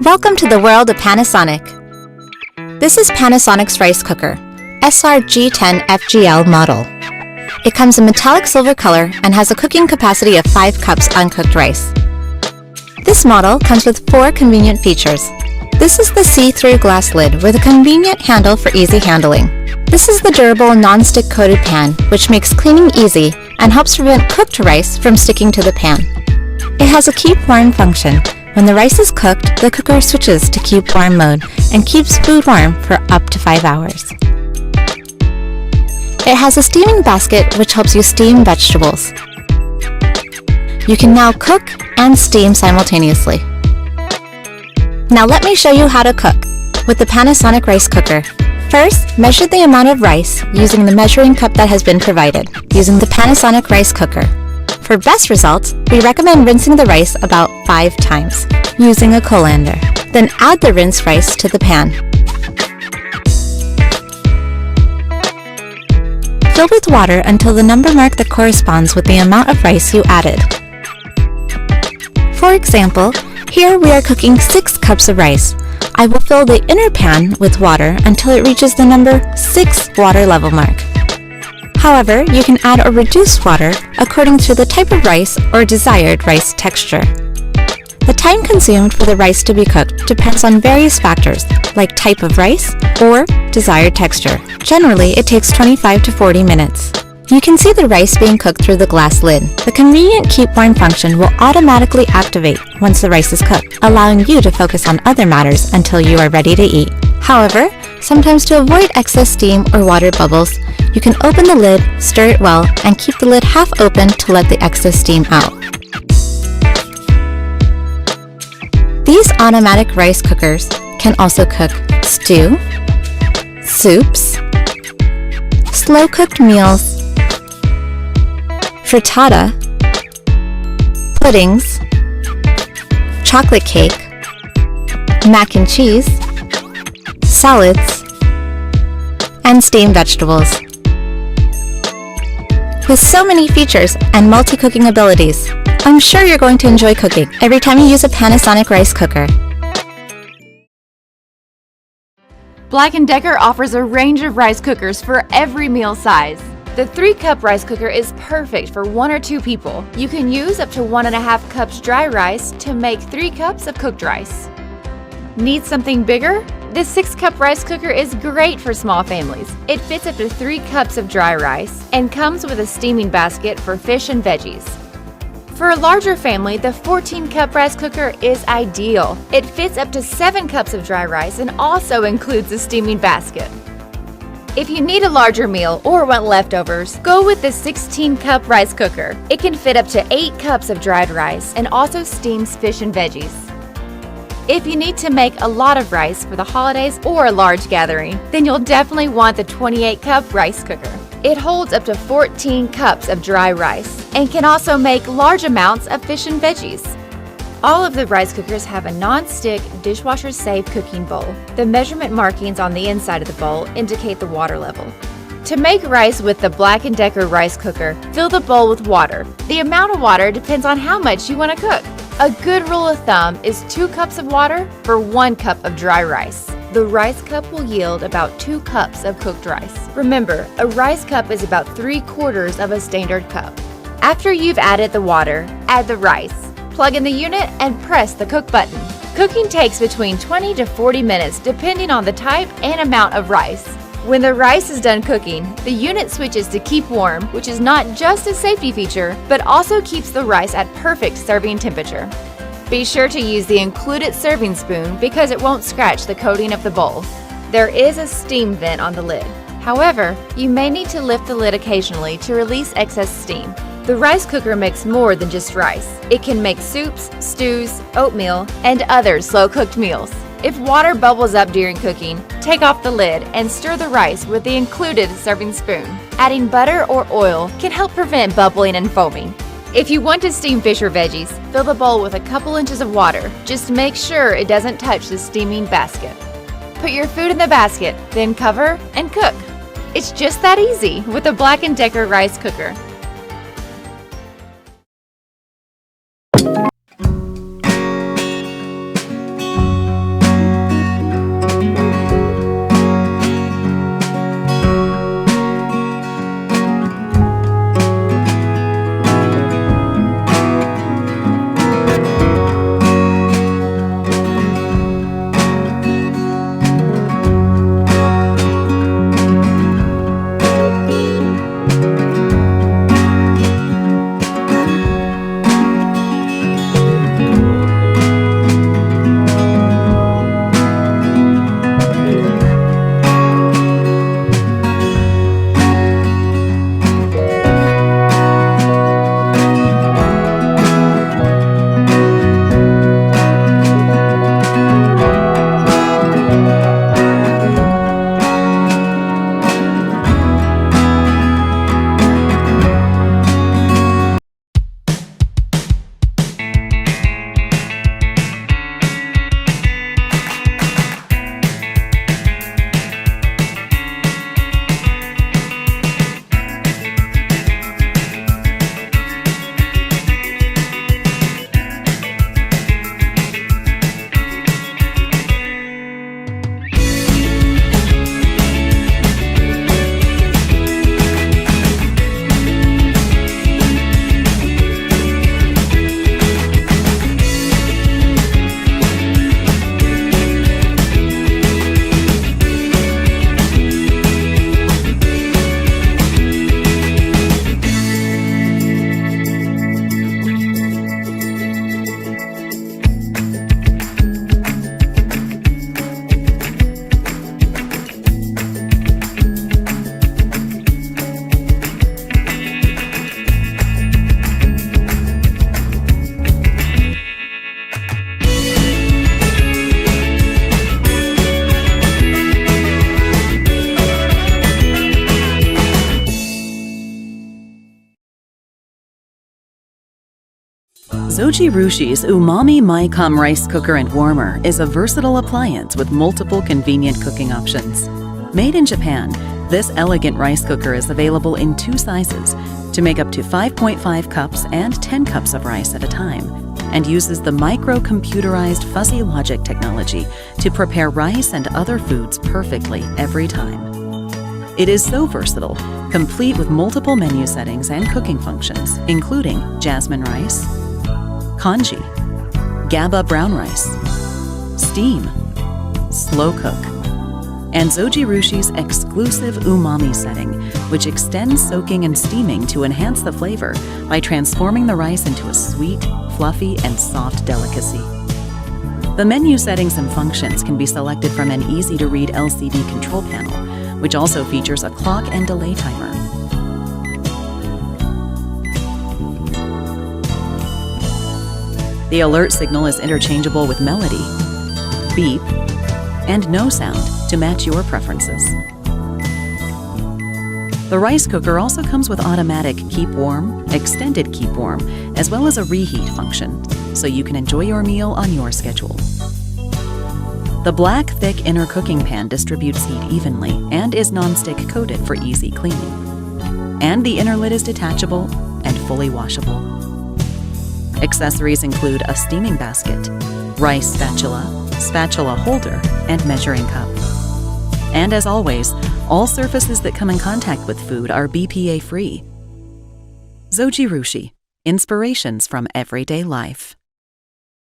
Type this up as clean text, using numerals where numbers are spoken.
Welcome to the world of Panasonic. This is Panasonic's rice cooker, SRG10FGL model. It comes in metallic silver color and has a cooking capacity of 5 cups uncooked rice. This model comes with 4 convenient features. This is the see-through glass lid with a convenient handle for easy handling. This is the durable non-stick coated pan, which makes cleaning easy and helps prevent cooked rice from sticking to the pan. It has a keep warm function. When the rice is cooked, the cooker switches to keep warm mode and keeps food warm for up to 5 hours. It has a steaming basket which helps you steam vegetables. You can now cook and steam simultaneously. Now let me show you how to cook with the Panasonic rice cooker. First, measure the amount of rice using the measuring cup that has been provided, using the Panasonic rice cooker. For best results, we recommend rinsing the rice about 5 times, using a colander. Then add the rinsed rice to the pan. Fill with water until the number mark that corresponds with the amount of rice you added. For example, here we are cooking 6 cups of rice. I will fill the inner pan with water until it reaches the number 6 water level mark. However, you can add or reduce water according to the type of rice or desired rice texture. The time consumed for the rice to be cooked depends on various factors like type of rice or desired texture. Generally, it takes 25 to 40 minutes. You can see the rice being cooked through the glass lid. The convenient keep warm function will automatically activate once the rice is cooked, allowing you to focus on other matters until you are ready to eat. However, sometimes to avoid excess steam or water bubbles, you can open the lid, stir it well, and keep the lid half open to let the excess steam out. These automatic rice cookers can also cook stew, soups, slow-cooked meals, frittata, puddings, chocolate cake, mac and cheese, salads, and steamed vegetables. With so many features and multi-cooking abilities, I'm sure you're going to enjoy cooking every time you use a Panasonic rice cooker. Black & Decker offers a range of rice cookers for every meal size. The 3-cup rice cooker is perfect for 1 or 2 people. You can use up to 1.5 cups dry rice to make 3 cups of cooked rice. Need something bigger? This 6-cup rice cooker is great for small families. It fits up to 3 cups of dry rice and comes with a steaming basket for fish and veggies. For a larger family, the 14-cup rice cooker is ideal. It fits up to 7 cups of dry rice and also includes a steaming basket. If you need a larger meal or want leftovers, go with the 16-cup rice cooker. It can fit up to 8 cups of dried rice and also steams fish and veggies. If you need to make a lot of rice for the holidays or a large gathering, then you'll definitely want the 28-cup rice cooker. It holds up to 14 cups of dry rice and can also make large amounts of fish and veggies. All of the rice cookers have a non-stick, dishwasher-safe cooking bowl. The measurement markings on the inside of the bowl indicate the water level. To make rice with the Black & Decker rice cooker, fill the bowl with water. The amount of water depends on how much you want to cook. A good rule of thumb is 2 cups of water for 1 cup of dry rice. The rice cup will yield about 2 cups of cooked rice. Remember, a rice cup is about 3/4 of a standard cup. After you've added the water, add the rice. Plug in the unit and press the cook button. Cooking takes between 20 to 40 minutes depending on the type and amount of rice. When the rice is done cooking, the unit switches to keep warm, which is not just a safety feature, but also keeps the rice at perfect serving temperature. Be sure to use the included serving spoon because it won't scratch the coating of the bowl. There is a steam vent on the lid. However, you may need to lift the lid occasionally to release excess steam. The rice cooker makes more than just rice. It can make soups, stews, oatmeal, and other slow-cooked meals. If water bubbles up during cooking, take off the lid and stir the rice with the included serving spoon. Adding butter or oil can help prevent bubbling and foaming. If you want to steam fish or veggies, fill the bowl with a couple inches of water. Just make sure it doesn't touch the steaming basket. Put your food in the basket, then cover and cook. It's just that easy with the Black & Decker rice cooker. Zojirushi's Umami Micom rice cooker and warmer is a versatile appliance with multiple convenient cooking options. Made in Japan, this elegant rice cooker is available in 2 sizes to make up to 5.5 cups and 10 cups of rice at a time, and uses the micro-computerized fuzzy logic technology to prepare rice and other foods perfectly every time. It is so versatile, complete with multiple menu settings and cooking functions, including jasmine rice, congee, GABA brown rice, steam, slow cook, and Zojirushi's exclusive umami setting, which extends soaking and steaming to enhance the flavor by transforming the rice into a sweet, fluffy, and soft delicacy. The menu settings and functions can be selected from an easy-to-read LCD control panel, which also features a clock and delay timer. The alert signal is interchangeable with melody, beep, and no sound to match your preferences. The rice cooker also comes with automatic keep warm, extended keep warm, as well as a reheat function, so you can enjoy your meal on your schedule. The black, thick inner cooking pan distributes heat evenly and is non-stick coated for easy cleaning. And the inner lid is detachable and fully washable. Accessories include a steaming basket, rice spatula, spatula holder, and measuring cup. And as always, all surfaces that come in contact with food are BPA-free. Zojirushi, inspirations from everyday life.